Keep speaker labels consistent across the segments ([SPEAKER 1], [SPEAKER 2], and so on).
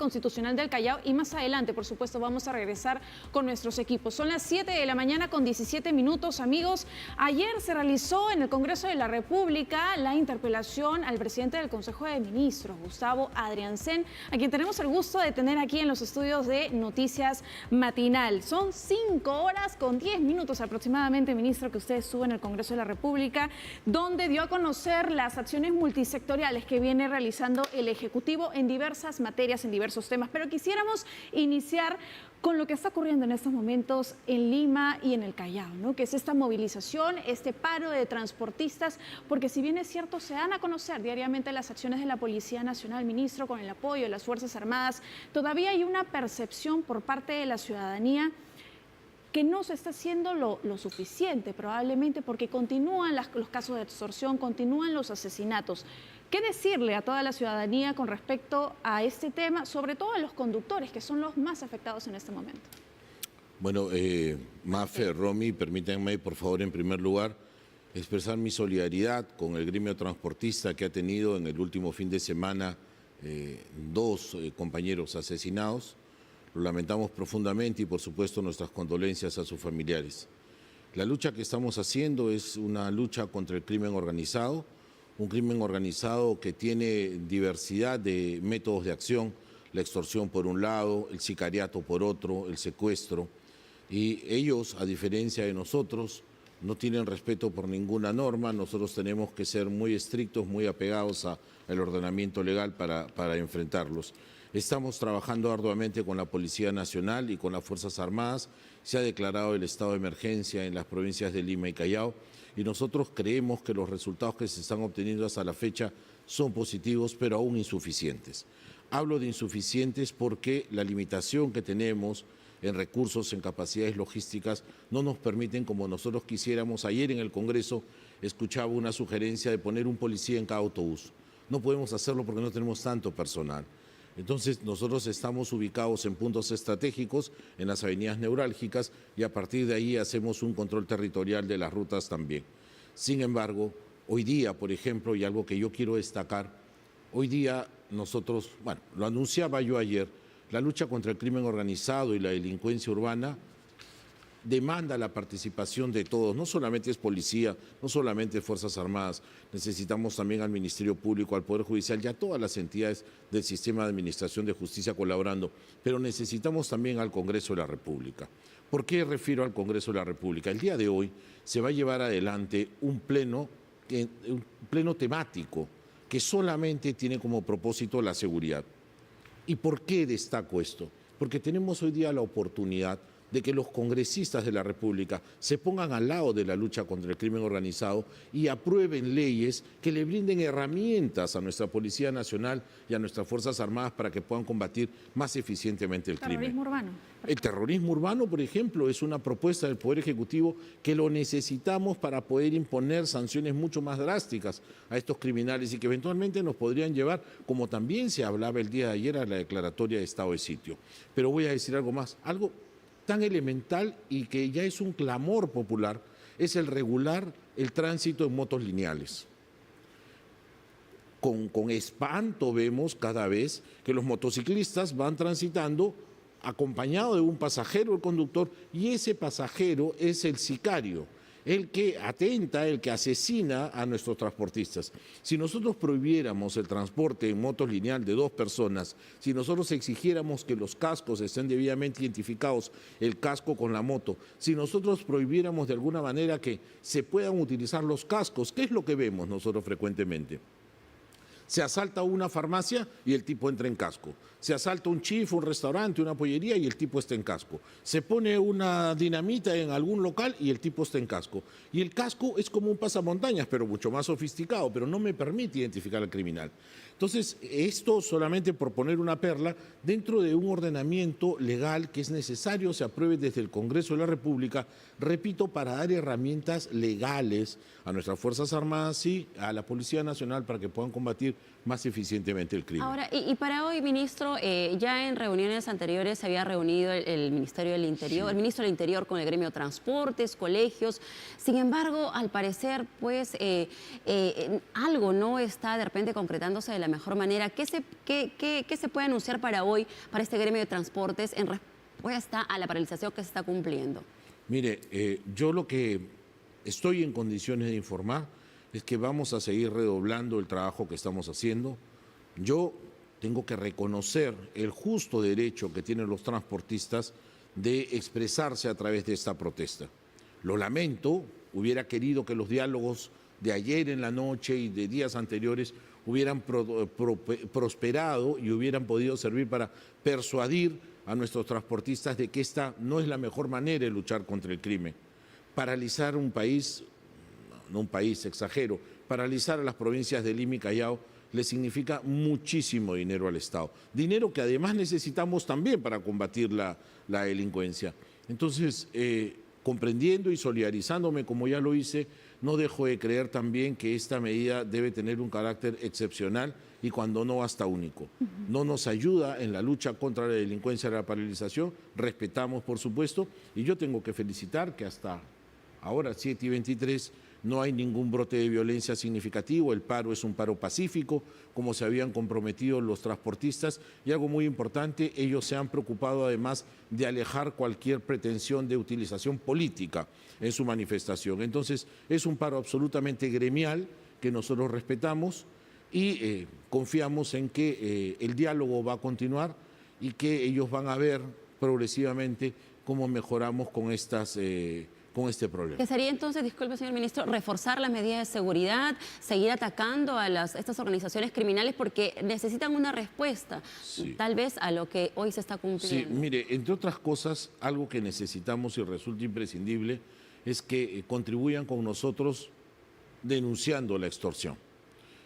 [SPEAKER 1] Constitucional del Callao y más adelante, por supuesto, vamos a regresar con nuestros equipos. Son las 7 de la mañana con 17 minutos, amigos. Ayer se realizó en el Congreso de la República la interpelación al presidente del Consejo de Ministros, Gustavo Adriancén, a quien tenemos el gusto de tener aquí en los estudios de Noticias Matinal. Son 5 horas con 10 minutos aproximadamente, ministro, que usted estuvo en el Congreso de la República, donde dio a conocer las acciones multisectoriales que viene realizando el Ejecutivo en diversas materias, en diversos temas. Pero quisiéramos iniciar con lo que está ocurriendo en estos momentos en Lima y en el Callao, ¿no? Que es esta movilización, este paro de transportistas, porque si bien es cierto, se dan a conocer diariamente las acciones de la Policía Nacional, ministro, con el apoyo de las Fuerzas Armadas, todavía hay una percepción por parte de la ciudadanía que no se está haciendo lo suficiente, probablemente porque continúan los casos de extorsión, continúan los asesinatos. ¿Qué decirle a toda la ciudadanía con respecto a este tema, sobre todo a los conductores, que son los más afectados en este momento?
[SPEAKER 2] Bueno, Mafe, Romy, permítanme, por favor, en primer lugar, expresar mi solidaridad con el gremio transportista que ha tenido en el último fin de semana 2 compañeros asesinados. Lo lamentamos profundamente y, por supuesto, nuestras condolencias a sus familiares. La lucha que estamos haciendo es una lucha contra el crimen organizado, un crimen organizado que tiene diversidad de métodos de acción, la extorsión por un lado, el sicariato por otro, el secuestro. Y ellos, a diferencia de nosotros, no tienen respeto por ninguna norma. Nosotros tenemos que ser muy estrictos, muy apegados al ordenamiento legal para enfrentarlos. Estamos trabajando arduamente con la Policía Nacional y con las Fuerzas Armadas. Se ha declarado el estado de emergencia en las provincias de Lima y Callao y nosotros creemos que los resultados que se están obteniendo hasta la fecha son positivos, pero aún insuficientes. Hablo de insuficientes porque la limitación que tenemos en recursos, en capacidades logísticas, no nos permiten como nosotros quisiéramos. Ayer en el Congreso escuchaba una sugerencia de poner un policía en cada autobús. No podemos hacerlo porque no tenemos tanto personal. Entonces nosotros estamos ubicados en puntos estratégicos, en las avenidas neurálgicas, y a partir de ahí hacemos un control territorial de las rutas también. Sin embargo, hoy día, por ejemplo, y algo que yo quiero destacar, hoy día nosotros, bueno, lo anunciaba yo ayer, la lucha contra el crimen organizado y la delincuencia urbana demanda la participación de todos, no solamente es policía, no solamente Fuerzas Armadas, necesitamos también al Ministerio Público, al Poder Judicial y a todas las entidades del sistema de administración de justicia colaborando, pero necesitamos también al Congreso de la República. ¿Por qué refiero al Congreso de la República? El día de hoy se va a llevar adelante un pleno temático que solamente tiene como propósito la seguridad. ¿Y por qué destaco esto? Porque tenemos hoy día la oportunidad de que los congresistas de la República se pongan al lado de la lucha contra el crimen organizado y aprueben leyes que le brinden herramientas a nuestra Policía Nacional y a nuestras Fuerzas Armadas para que puedan combatir más eficientemente el crimen.
[SPEAKER 1] Terrorismo urbano.
[SPEAKER 2] El terrorismo urbano, por ejemplo, es una propuesta del Poder Ejecutivo que lo necesitamos para poder imponer sanciones mucho más drásticas a estos criminales y que eventualmente nos podrían llevar, como también se hablaba el día de ayer, a la declaratoria de estado de sitio. Pero voy a decir algo más, algo tan elemental y que ya es un clamor popular, es el regular el tránsito en motos lineales. Con espanto vemos cada vez que los motociclistas van transitando acompañado de un pasajero, el conductor, y ese pasajero es el sicario, el que atenta, el que asesina a nuestros transportistas. Si nosotros prohibiéramos el transporte en motos lineal de 2 personas, si nosotros exigiéramos que los cascos estén debidamente identificados, el casco con la moto, si nosotros prohibiéramos de alguna manera que se puedan utilizar los cascos, ¿qué es lo que vemos nosotros frecuentemente? Se asalta una farmacia y el tipo entra en casco. Se asalta un chifa, un restaurante, una pollería y el tipo está en casco. Se pone una dinamita en algún local y el tipo está en casco. Y el casco es como un pasamontañas, pero mucho más sofisticado, pero no me permite identificar al criminal. Entonces, esto solamente por poner una perla, dentro de un ordenamiento legal que es necesario se apruebe desde el Congreso de la República, repito, para dar herramientas legales a nuestras Fuerzas Armadas y a la Policía Nacional para que puedan combatir más eficientemente el crimen.
[SPEAKER 3] Ahora, y para hoy, ministro, ya en reuniones anteriores se había reunido el Ministerio del Interior, sí, el ministro del Interior con el gremio de transportes, colegios. Sin embargo, al parecer, pues, algo no está de repente concretándose de la mejor manera. ¿Qué se puede anunciar para hoy, para este gremio de transportes, en respuesta a la paralización que se está cumpliendo?
[SPEAKER 2] Mire, yo lo que estoy en condiciones de informar es que vamos a seguir redoblando el trabajo que estamos haciendo. Yo tengo que reconocer el justo derecho que tienen los transportistas de expresarse a través de esta protesta. Lo lamento, hubiera querido que los diálogos de ayer en la noche y de días anteriores hubieran prosperado y hubieran podido servir para persuadir a nuestros transportistas de que esta no es la mejor manera de luchar contra el crimen. Paralizar un país, no un país, exagero, paralizar a las provincias de Lima y Callao le significa muchísimo dinero al Estado. Dinero que además necesitamos también para combatir la delincuencia. Entonces, comprendiendo y solidarizándome como ya lo hice, no dejo de creer también que esta medida debe tener un carácter excepcional y cuando no hasta único. No nos ayuda en la lucha contra la delincuencia y la paralización, respetamos por supuesto, y yo tengo que felicitar que hasta ahora 7:23 no hay ningún brote de violencia significativo, el paro es un paro pacífico, como se habían comprometido los transportistas, y algo muy importante, ellos se han preocupado además de alejar cualquier pretensión de utilización política en su manifestación. Entonces, es un paro absolutamente gremial que nosotros respetamos y confiamos en que el diálogo va a continuar y que ellos van a ver progresivamente cómo mejoramos con este problema.
[SPEAKER 3] ¿Qué sería entonces, disculpe señor ministro, reforzar las medidas de seguridad, seguir atacando a estas organizaciones criminales porque necesitan una respuesta,
[SPEAKER 2] sí,
[SPEAKER 3] tal vez a lo que hoy se está cumpliendo?
[SPEAKER 2] Sí, mire, entre otras cosas, algo que necesitamos y resulta imprescindible es que contribuyan con nosotros denunciando la extorsión.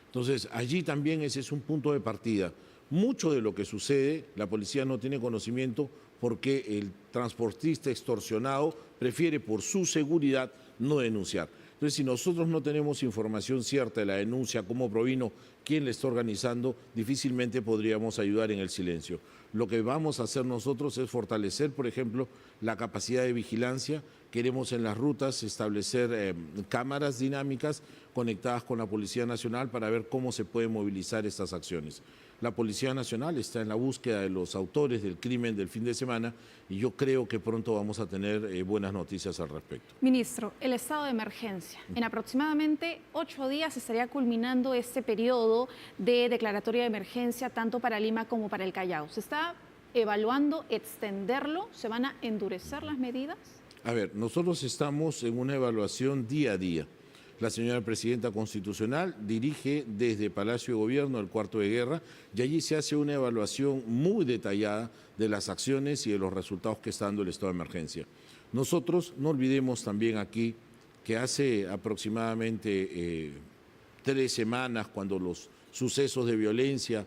[SPEAKER 2] Entonces, allí también ese es un punto de partida. Mucho de lo que sucede, la policía no tiene conocimiento porque el transportista extorsionado prefiere por su seguridad no denunciar. Entonces, si nosotros no tenemos información cierta de la denuncia, cómo provino, quién la está organizando, difícilmente podríamos ayudar en el silencio. Lo que vamos a hacer nosotros es fortalecer, por ejemplo, la capacidad de vigilancia. Queremos en las rutas establecer cámaras dinámicas conectadas con la Policía Nacional para ver cómo se pueden movilizar estas acciones. La Policía Nacional está en la búsqueda de los autores del crimen del fin de semana y yo creo que pronto vamos a tener buenas noticias al respecto.
[SPEAKER 1] Ministro, el estado de emergencia. En aproximadamente 8 días estaría culminando este periodo de declaratoria de emergencia tanto para Lima como para el Callao. ¿Se está evaluando extenderlo? ¿Se van a endurecer las medidas?
[SPEAKER 2] A ver, nosotros estamos en una evaluación día a día. La señora Presidenta Constitucional dirige desde Palacio de Gobierno el cuarto de guerra y allí se hace una evaluación muy detallada de las acciones y de los resultados que está dando el estado de emergencia. Nosotros no olvidemos también aquí que hace aproximadamente 3 semanas, cuando los sucesos de violencia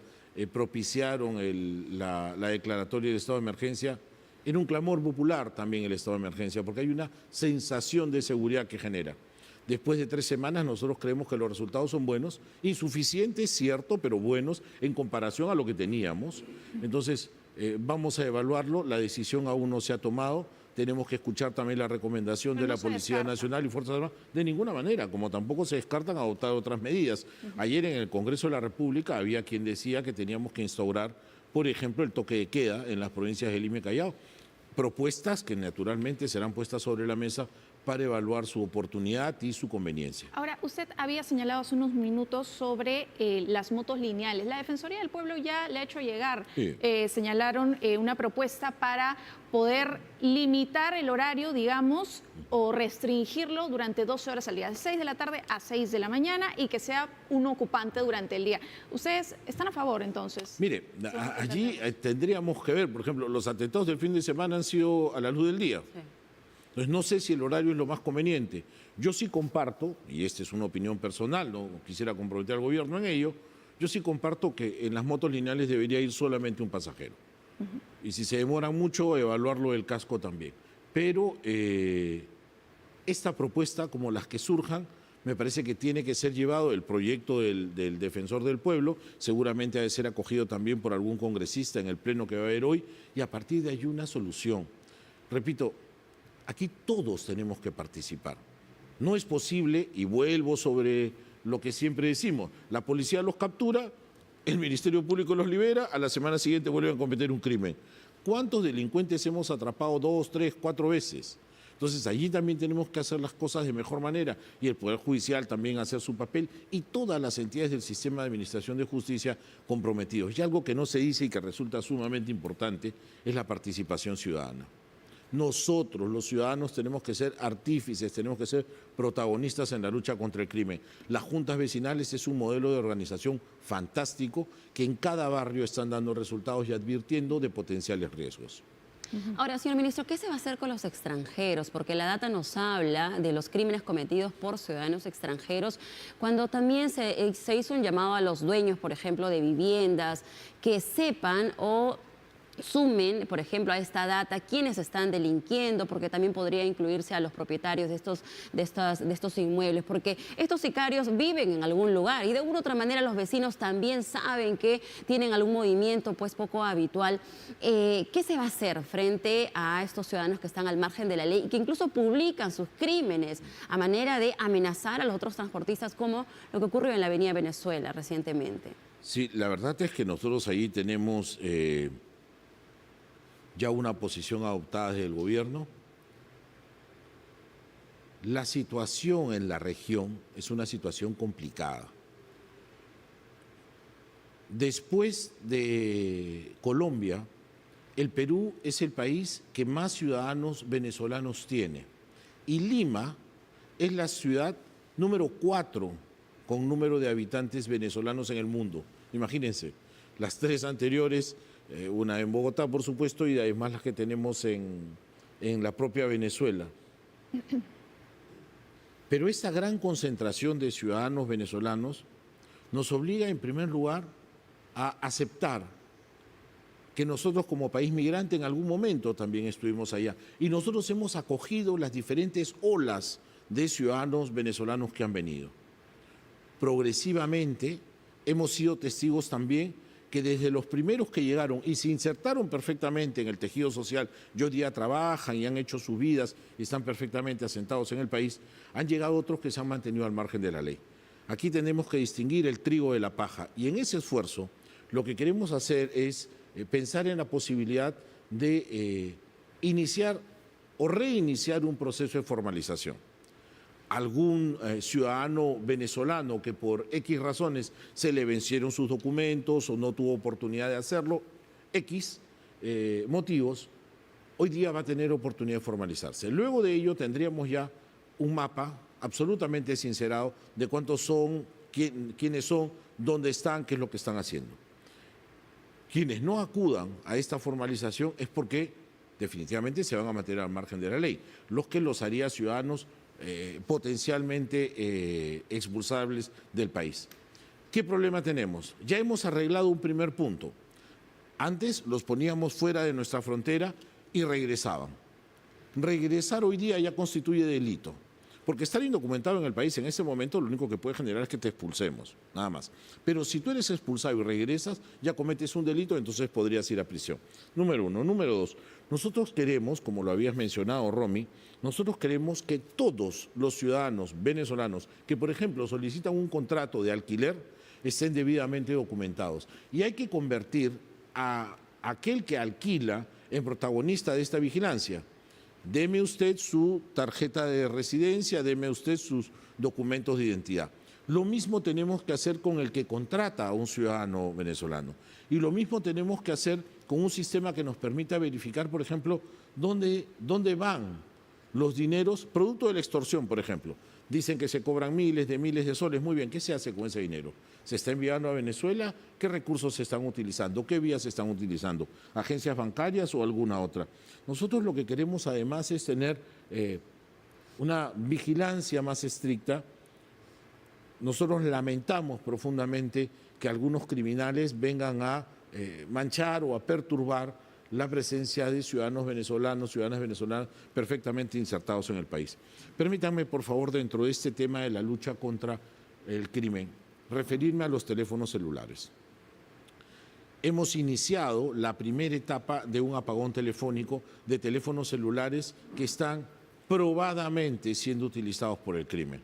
[SPEAKER 2] propiciaron la declaratoria del estado de emergencia, era un clamor popular también el estado de emergencia, porque hay una sensación de seguridad que genera. Después de 3 semanas nosotros creemos que los resultados son buenos, insuficientes, cierto, pero buenos en comparación a lo que teníamos. Entonces, vamos a evaluarlo, la decisión aún no se ha tomado, tenemos que escuchar también la recomendación de la Policía Nacional y Fuerzas Armadas, de ninguna manera, como tampoco se descartan adoptar otras medidas. Ayer en el Congreso de la República había quien decía que teníamos que instaurar, por ejemplo, el toque de queda en las provincias de Lima y Callao. Propuestas que naturalmente serán puestas sobre la mesa para evaluar su oportunidad y su conveniencia.
[SPEAKER 1] Ahora, usted había señalado hace unos minutos sobre las motos lineales. La Defensoría del Pueblo ya le ha hecho llegar,
[SPEAKER 2] Sí.
[SPEAKER 1] Señalaron una propuesta para poder limitar el horario, digamos, o restringirlo durante 12 horas al día, de 6 de la tarde a 6 de la mañana y que sea un ocupante durante el día. ¿Ustedes están a favor entonces?
[SPEAKER 2] Mire, allí tendríamos que ver, por ejemplo, los atentados del fin de semana han sido a la luz del día.
[SPEAKER 3] Sí.
[SPEAKER 2] Entonces, no sé si el horario es lo más conveniente. Yo sí comparto, y esta es una opinión personal, no quisiera comprometer al gobierno en ello, yo sí comparto que en las motos lineales debería ir solamente un pasajero. Y si se demora mucho, evaluarlo del casco también. Pero esta propuesta, como las que surjan, me parece que tiene que ser llevado el proyecto del Defensor del Pueblo, seguramente ha de ser acogido también por algún congresista en el pleno que va a haber hoy, y a partir de ahí una solución. Repito, aquí todos tenemos que participar. No es posible, y vuelvo sobre lo que siempre decimos, la policía los captura, el Ministerio Público los libera, a la semana siguiente vuelven a cometer un crimen. ¿Cuántos delincuentes hemos atrapado 2, 3, 4 veces? Entonces allí también tenemos que hacer las cosas de mejor manera y el Poder Judicial también hacer su papel y todas las entidades del sistema de administración de justicia comprometidos. Y algo que no se dice y que resulta sumamente importante es la participación ciudadana. Nosotros, los ciudadanos, tenemos que ser artífices, tenemos que ser protagonistas en la lucha contra el crimen. Las juntas vecinales es un modelo de organización fantástico que en cada barrio están dando resultados y advirtiendo de potenciales riesgos.
[SPEAKER 3] Ahora, señor ministro, ¿qué se va a hacer con los extranjeros? Porque la data nos habla de los crímenes cometidos por ciudadanos extranjeros, cuando también se hizo un llamado a los dueños, por ejemplo, de viviendas, que sepan o sumen, por ejemplo, a esta data quiénes están delinquiendo, porque también podría incluirse a los propietarios de estos inmuebles, porque estos sicarios viven en algún lugar y de una u otra manera los vecinos también saben que tienen algún movimiento pues poco habitual. ¿Qué se va a hacer frente a estos ciudadanos que están al margen de la ley y que incluso publican sus crímenes a manera de amenazar a los otros transportistas, como lo que ocurrió en la Avenida Venezuela recientemente?
[SPEAKER 2] Sí, la verdad es que nosotros ahí tenemos ya una posición adoptada desde el gobierno. La situación en la región es una situación complicada. Después de Colombia, el Perú es el país que más ciudadanos venezolanos tiene. Y Lima es la ciudad número 4 con número de habitantes venezolanos en el mundo. Imagínense, las 3 anteriores, una en Bogotá, por supuesto, y además las que tenemos en la propia Venezuela. Pero esta gran concentración de ciudadanos venezolanos nos obliga, en primer lugar, a aceptar que nosotros como país migrante en algún momento también estuvimos allá. Y nosotros hemos acogido las diferentes olas de ciudadanos venezolanos que han venido. Progresivamente hemos sido testigos también que desde los primeros que llegaron y se insertaron perfectamente en el tejido social, y hoy día trabajan y han hecho sus vidas y están perfectamente asentados en el país, han llegado otros que se han mantenido al margen de la ley. Aquí tenemos que distinguir el trigo de la paja y en ese esfuerzo lo que queremos hacer es pensar en la posibilidad de iniciar o reiniciar un proceso de formalización. Algún ciudadano venezolano que por X razones se le vencieron sus documentos o no tuvo oportunidad de hacerlo, X motivos, hoy día va a tener oportunidad de formalizarse. Luego de ello tendríamos ya un mapa absolutamente sincerado de cuántos son, quiénes son, dónde están, qué es lo que están haciendo. Quienes no acudan a esta formalización es porque definitivamente se van a mantener al margen de la ley, los que los haría ciudadanos potencialmente expulsables del país. ¿Qué problema tenemos? Ya hemos arreglado un primer punto. Antes los poníamos fuera de nuestra frontera y regresaban. Regresar hoy día ya constituye delito, porque estar indocumentado en el país en ese momento lo único que puede generar es que te expulsemos, nada más. Pero si tú eres expulsado y regresas, ya cometes un delito, entonces podrías ir a prisión. Número 1. Número 2, nosotros queremos, como lo habías mencionado, Romy, nosotros queremos que todos los ciudadanos venezolanos que, por ejemplo, solicitan un contrato de alquiler estén debidamente documentados. Y hay que convertir a aquel que alquila en protagonista de esta vigilancia. Deme usted su tarjeta de residencia, deme usted sus documentos de identidad. Lo mismo tenemos que hacer con el que contrata a un ciudadano venezolano. Y lo mismo tenemos que hacer con un sistema que nos permita verificar, por ejemplo, dónde van los dineros, producto de la extorsión, por ejemplo. Dicen que se cobran miles de soles. Muy bien, ¿qué se hace con ese dinero? ¿Se está enviando a Venezuela? ¿Qué recursos se están utilizando? ¿Qué vías se están utilizando? ¿Agencias bancarias o alguna otra? Nosotros lo que queremos además es tener una vigilancia más estricta. Nosotros lamentamos profundamente que algunos criminales vengan a manchar o a perturbar la presencia de ciudadanos venezolanos, ciudadanas venezolanas perfectamente insertados en el país. Permítanme, por favor, dentro de este tema de la lucha contra el crimen, referirme a los teléfonos celulares. Hemos iniciado la primera etapa de un apagón telefónico de teléfonos celulares que están probadamente siendo utilizados por el crimen.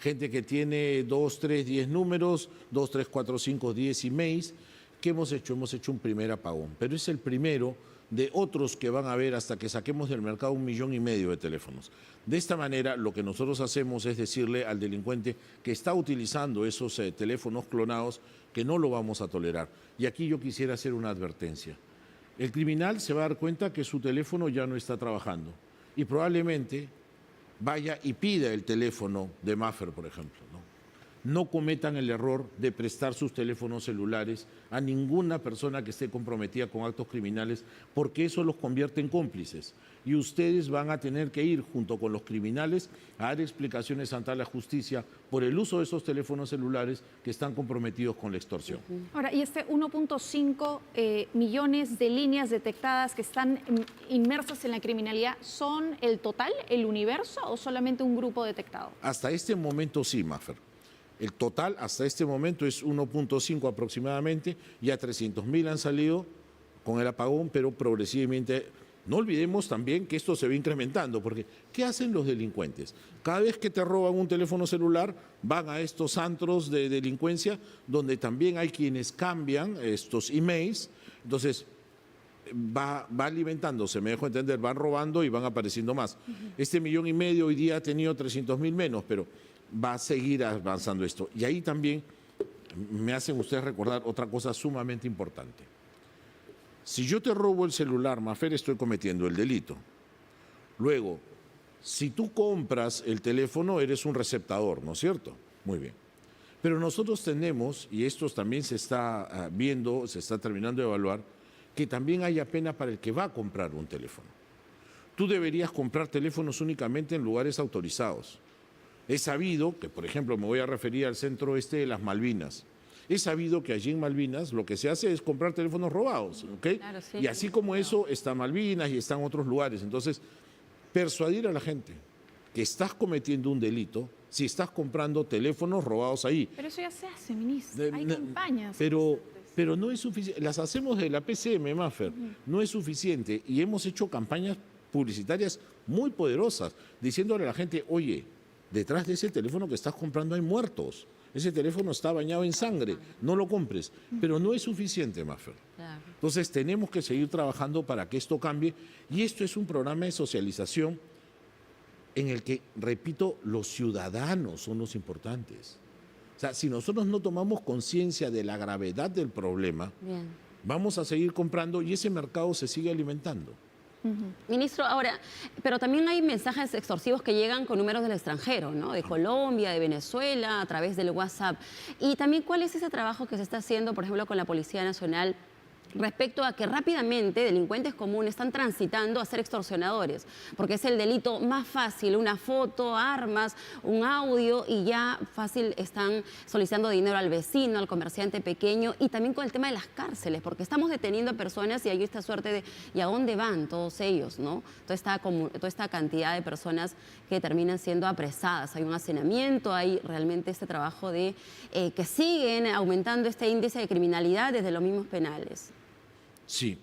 [SPEAKER 2] gente que tiene 2, 3, 10 números, 2, 3, 4, 5, 10 emails. ¿Qué hemos hecho? Hemos hecho un primer apagón, pero es el primero de otros que van a haber hasta que saquemos del mercado 1,5 millones de teléfonos. De esta manera, lo que nosotros hacemos es decirle al delincuente que está utilizando esos teléfonos clonados que no lo vamos a tolerar. Y aquí yo quisiera hacer una advertencia. El criminal se va a dar cuenta que su teléfono ya no está trabajando y probablemente vaya y pida el teléfono de Maffer, por ejemplo, ¿no? No cometan el error de prestar sus teléfonos celulares a ninguna persona que esté comprometida con actos criminales, porque eso los convierte en cómplices. Y ustedes van a tener que ir junto con los criminales a dar explicaciones ante la justicia por el uso de esos teléfonos celulares que están comprometidos con la extorsión.
[SPEAKER 1] Ahora, y este 1.5 millones de líneas detectadas que están inmersas en la criminalidad, ¿son el total, el universo o solamente un grupo detectado?
[SPEAKER 2] Hasta este momento sí, Maffer. El total hasta este momento es 1.5 aproximadamente, ya 300.000 han salido con el apagón, pero progresivamente. No olvidemos también que esto se va incrementando, porque ¿qué hacen los delincuentes? Cada vez que te roban un teléfono celular, van a estos antros de delincuencia, donde también hay quienes cambian estos emails, entonces va alimentándose, me dejo entender, van robando y van apareciendo más. Este 1,5 millones hoy día ha tenido 300.000 menos, pero va a seguir avanzando esto. Y ahí también me hacen ustedes recordar otra cosa sumamente importante. Si yo te robo el celular, Maffer, estoy cometiendo el delito. Luego, si tú compras el teléfono, eres un receptador, ¿no es cierto? Muy bien. Pero nosotros tenemos, y esto también se está viendo, se está terminando de evaluar, que también haya pena para el que va a comprar un teléfono. Tú deberías comprar teléfonos únicamente en lugares autorizados. He sabido que, por ejemplo, me voy a referir al centro oeste de las Malvinas. He sabido que allí en Malvinas lo que se hace es comprar teléfonos robados, ¿ok?
[SPEAKER 3] Claro, sí.
[SPEAKER 2] Y así como eso está Malvinas y están otros lugares. Entonces, persuadir a la gente que estás cometiendo un delito si estás comprando teléfonos robados ahí.
[SPEAKER 1] Pero eso ya se hace, ministro. Hay campañas.
[SPEAKER 2] Pero no es suficiente. Las hacemos de la PCM, Maffer. No es suficiente. Y hemos hecho campañas publicitarias muy poderosas, diciéndole a la gente, oye, detrás de ese teléfono que estás comprando hay muertos. Ese teléfono está bañado en sangre, no lo compres. Pero no es suficiente, Maffer.
[SPEAKER 3] Claro.
[SPEAKER 2] Entonces tenemos que seguir trabajando para que esto cambie. Y esto es un programa de socialización en el que, repito, los ciudadanos son los importantes. O sea, si nosotros no tomamos conciencia de la gravedad del problema,
[SPEAKER 3] Bien.
[SPEAKER 2] vamos a seguir comprando y ese mercado se sigue alimentando.
[SPEAKER 3] Ministro, ahora, pero también hay mensajes extorsivos que llegan con números del extranjero, ¿no? De Colombia, de Venezuela, a través del WhatsApp. Y también, ¿cuál es ese trabajo que se está haciendo, por ejemplo, con la Policía Nacional respecto a que rápidamente delincuentes comunes están transitando a ser extorsionadores? Porque es el delito más fácil, una foto, armas, un audio y ya fácil están solicitando dinero al vecino, al comerciante pequeño, y también con el tema de las cárceles, porque estamos deteniendo a personas y hay esta suerte de ¿y a dónde van todos ellos, no? Toda esta cantidad de personas que terminan siendo apresadas. Hay un hacinamiento, hay realmente este trabajo de que siguen aumentando este índice de criminalidad desde los mismos penales.
[SPEAKER 2] Sí.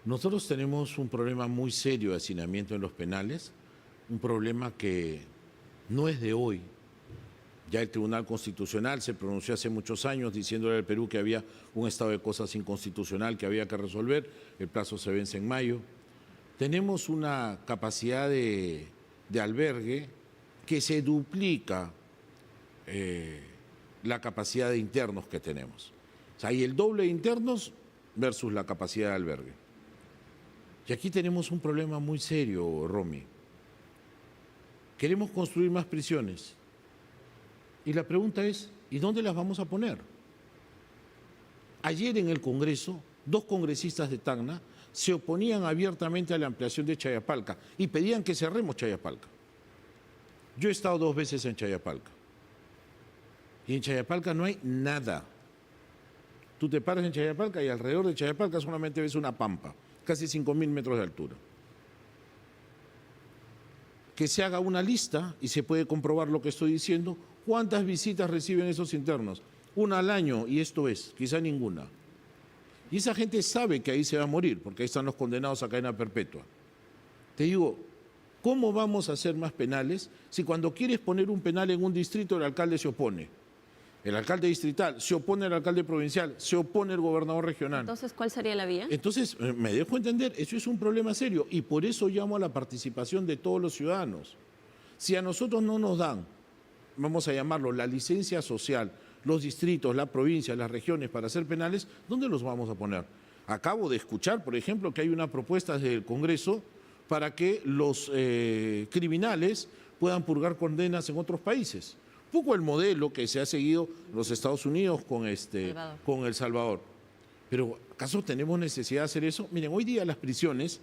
[SPEAKER 2] Nosotros tenemos un problema muy serio de hacinamiento en los penales, un problema que no es de hoy. Ya el Tribunal Constitucional se pronunció hace muchos años diciéndole al Perú que había un estado de cosas inconstitucional que había que resolver, el plazo se vence en mayo. Tenemos una capacidad de albergue que se duplica la capacidad de internos que tenemos. O sea, hay el doble de internos versus la capacidad de albergue. Y aquí tenemos un problema muy serio, Romy. Queremos construir más prisiones. Y la pregunta es, ¿y dónde las vamos a poner? Ayer en el Congreso, 2 congresistas de Tacna se oponían abiertamente a la ampliación de Chayapalca y pedían que cerremos Chayapalca. Yo he estado 2 veces en Chayapalca. Y en Chayapalca no hay nada. Tú te paras en Chayapalca y alrededor de Chayapalca solamente ves una pampa, casi 5.000 metros de altura. Que se haga una lista y se puede comprobar lo que estoy diciendo. ¿Cuántas visitas reciben esos internos? 1 al año, y esto es, quizá ninguna. Y esa gente sabe que ahí se va a morir, porque ahí están los condenados a cadena perpetua. Te digo, ¿Cómo vamos a hacer más penales si cuando quieres poner un penal en un distrito el alcalde se opone? El alcalde distrital se opone al alcalde provincial, se opone el gobernador regional.
[SPEAKER 3] Entonces, ¿cuál sería la vía?
[SPEAKER 2] Entonces, me dejo entender, eso es un problema serio y por eso llamo a la participación de todos los ciudadanos. Si a nosotros no nos dan, vamos a llamarlo, la licencia social, los distritos, la provincia, las regiones para hacer penales, ¿dónde los vamos a poner? Acabo de escuchar, por ejemplo, que hay una propuesta del Congreso para que los criminales puedan purgar condenas en otros países. Un poco el modelo que se ha seguido en los Estados Unidos con El Salvador. Pero, ¿acaso tenemos necesidad de hacer eso? Miren, hoy día las prisiones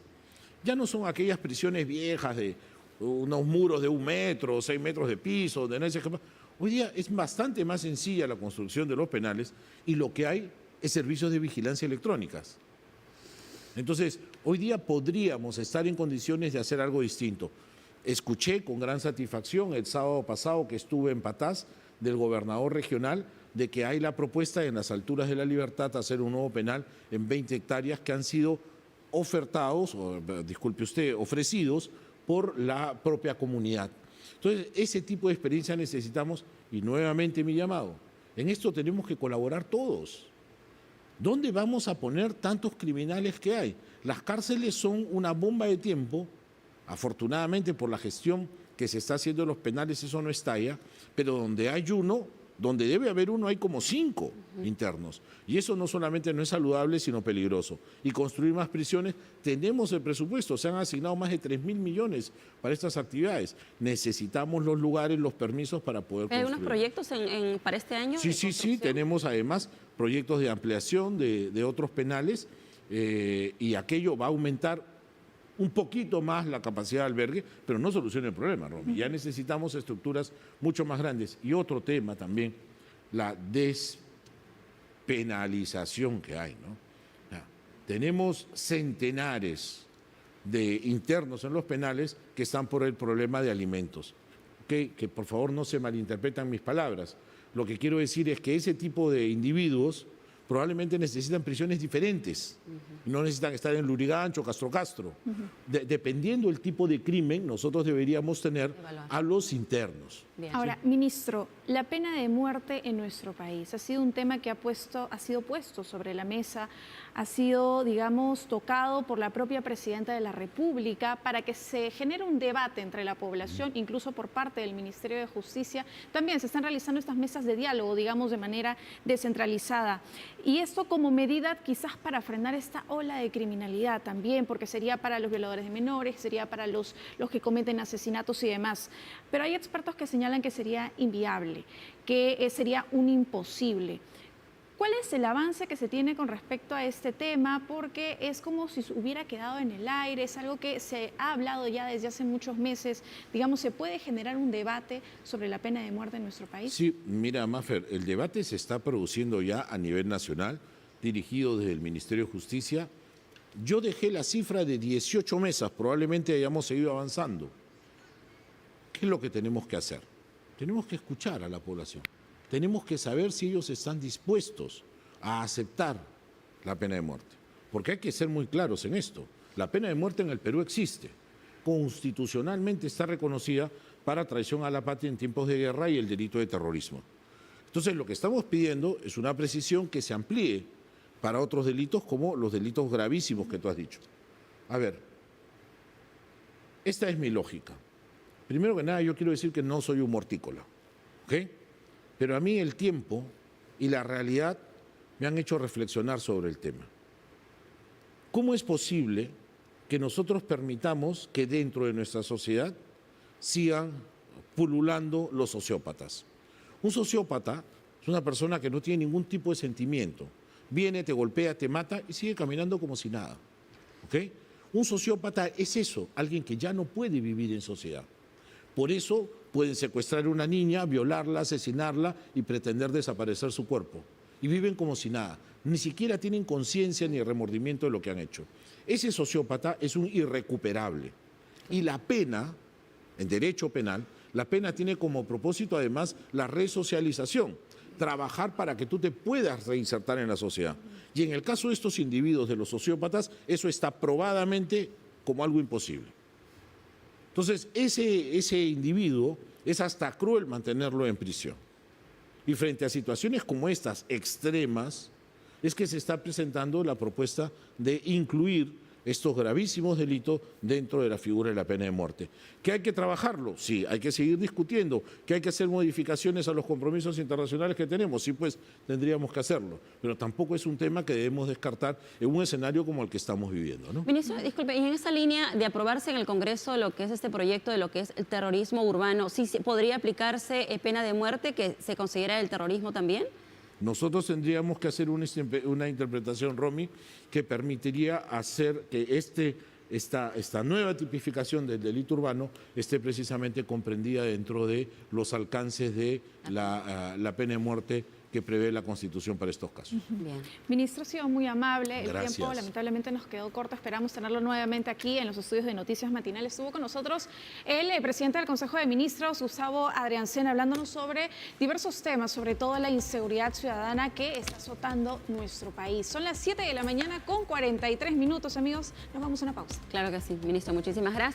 [SPEAKER 2] ya no son aquellas prisiones viejas de unos muros de 1 metro, 6 metros de piso, de nadie se escapa. Hoy día es bastante más sencilla la construcción de los penales y lo que hay es servicios de vigilancia electrónicas. Entonces, hoy día podríamos estar en condiciones de hacer algo distinto. Escuché con gran satisfacción el sábado pasado que estuve en Patás del gobernador regional de que hay la propuesta en las alturas de La Libertad hacer un nuevo penal en 20 hectáreas que han sido ofertados, disculpe usted, ofrecidos por la propia comunidad. Entonces, ese tipo de experiencia necesitamos y nuevamente mi llamado. En esto tenemos que colaborar todos. ¿Dónde vamos a poner tantos criminales que hay? Las cárceles son una bomba de tiempo. Afortunadamente, por la gestión que se está haciendo en los penales, eso no estalla, pero donde hay uno, donde debe haber uno, hay como 5 internos. Y eso no solamente no es saludable, sino peligroso. Y construir más prisiones, tenemos el presupuesto, se han asignado más de 3.000 millones para estas actividades. Necesitamos los lugares, los permisos para poder construir.
[SPEAKER 3] ¿Hay algunos proyectos para este año?
[SPEAKER 2] Sí, tenemos además proyectos de ampliación de otros penales y aquello va a aumentar un poquito más la capacidad de albergue, pero no soluciona el problema, Romy. Ya necesitamos estructuras mucho más grandes. Y otro tema también, la despenalización que hay, ¿no? Tenemos centenares de internos en los penales que están por el problema de alimentos. Que por favor no se malinterpretan mis palabras. Lo que quiero decir es que ese tipo de individuos probablemente necesitan prisiones diferentes. No necesitan estar en Lurigancho, Castro. Dependiendo del tipo de crimen, nosotros deberíamos tener a los internos.
[SPEAKER 3] Bien.
[SPEAKER 1] Ahora, ministro, la pena de muerte en nuestro país ha sido un tema que ha sido puesto sobre la mesa, ha sido, digamos, tocado por la propia presidenta de la República para que se genere un debate entre la población, incluso por parte del Ministerio de Justicia. También se están realizando estas mesas de diálogo, digamos, de manera descentralizada. Y esto como medida quizás para frenar esta ola de criminalidad también, porque sería para los violadores de menores, sería para los que cometen asesinatos y demás. Pero hay expertos que señalan que sería inviable, que sería un imposible. ¿Cuál es el avance que se tiene con respecto a este tema? Porque es como si se hubiera quedado en el aire, es algo que se ha hablado ya desde hace muchos meses. Digamos, ¿se puede generar un debate sobre la pena de muerte en nuestro país?
[SPEAKER 2] Sí, mira, Mafer, el debate se está produciendo ya a nivel nacional, dirigido desde el Ministerio de Justicia. Yo dejé la cifra de 18 mesas, probablemente hayamos seguido avanzando. ¿Qué es lo que tenemos que hacer? Tenemos que escuchar a la población. Tenemos que saber si ellos están dispuestos a aceptar la pena de muerte. Porque hay que ser muy claros en esto. La pena de muerte en el Perú existe. Constitucionalmente está reconocida para traición a la patria en tiempos de guerra y el delito de terrorismo. Entonces, lo que estamos pidiendo es una precisión que se amplíe para otros delitos como los delitos gravísimos que tú has dicho. A ver, esta es mi lógica. Primero que nada, yo quiero decir que no soy un mortícola, ¿ok? Pero a mí el tiempo y la realidad me han hecho reflexionar sobre el tema. ¿Cómo es posible que nosotros permitamos que dentro de nuestra sociedad sigan pululando los sociópatas? Un sociópata es una persona que no tiene ningún tipo de sentimiento. Viene, te golpea, te mata y sigue caminando como si nada, ¿ok? Un sociópata es eso, alguien que ya no puede vivir en sociedad. Por eso pueden secuestrar a una niña, violarla, asesinarla y pretender desaparecer su cuerpo. Y viven como si nada. Ni siquiera tienen conciencia ni remordimiento de lo que han hecho. Ese sociópata es un irrecuperable. Y la pena, en derecho penal, la pena tiene como propósito además la resocialización. Trabajar para que tú te puedas reinsertar en la sociedad. Y en el caso de estos individuos, de los sociópatas, eso está probadamente como algo imposible. Entonces, ese individuo es hasta cruel mantenerlo en prisión. Y frente a situaciones como estas, extremas, es que se está presentando la propuesta de incluir estos gravísimos delitos dentro de la figura de la pena de muerte. ¿Que hay que trabajarlo? Sí, hay que seguir discutiendo. ¿Que hay que hacer modificaciones a los compromisos internacionales que tenemos? Sí, pues tendríamos que hacerlo. Pero tampoco es un tema que debemos descartar en un escenario como el que estamos viviendo, ¿no?
[SPEAKER 3] Ministro, disculpe, y en esa línea de aprobarse en el Congreso lo que es este proyecto de lo que es el terrorismo urbano, ¿sí podría aplicarse pena de muerte que se considera el terrorismo también?
[SPEAKER 2] Nosotros tendríamos que hacer una interpretación, Romy, que permitiría hacer que esta nueva tipificación del delito urbano esté precisamente comprendida dentro de los alcances de la pena de muerte que prevé la Constitución para estos casos.
[SPEAKER 3] Bien.
[SPEAKER 1] Ministro, ha sido muy amable. El
[SPEAKER 2] Gracias.
[SPEAKER 1] tiempo lamentablemente nos quedó corto. Esperamos tenerlo nuevamente aquí en los estudios de Noticias Matinales. Estuvo con nosotros el presidente del Consejo de Ministros, Gustavo Adriancena, hablándonos sobre diversos temas, sobre todo la inseguridad ciudadana que está azotando nuestro país. Son las 7 de la mañana con 43 minutos, amigos. Nos vamos a una pausa.
[SPEAKER 3] Claro que sí, ministro, muchísimas gracias.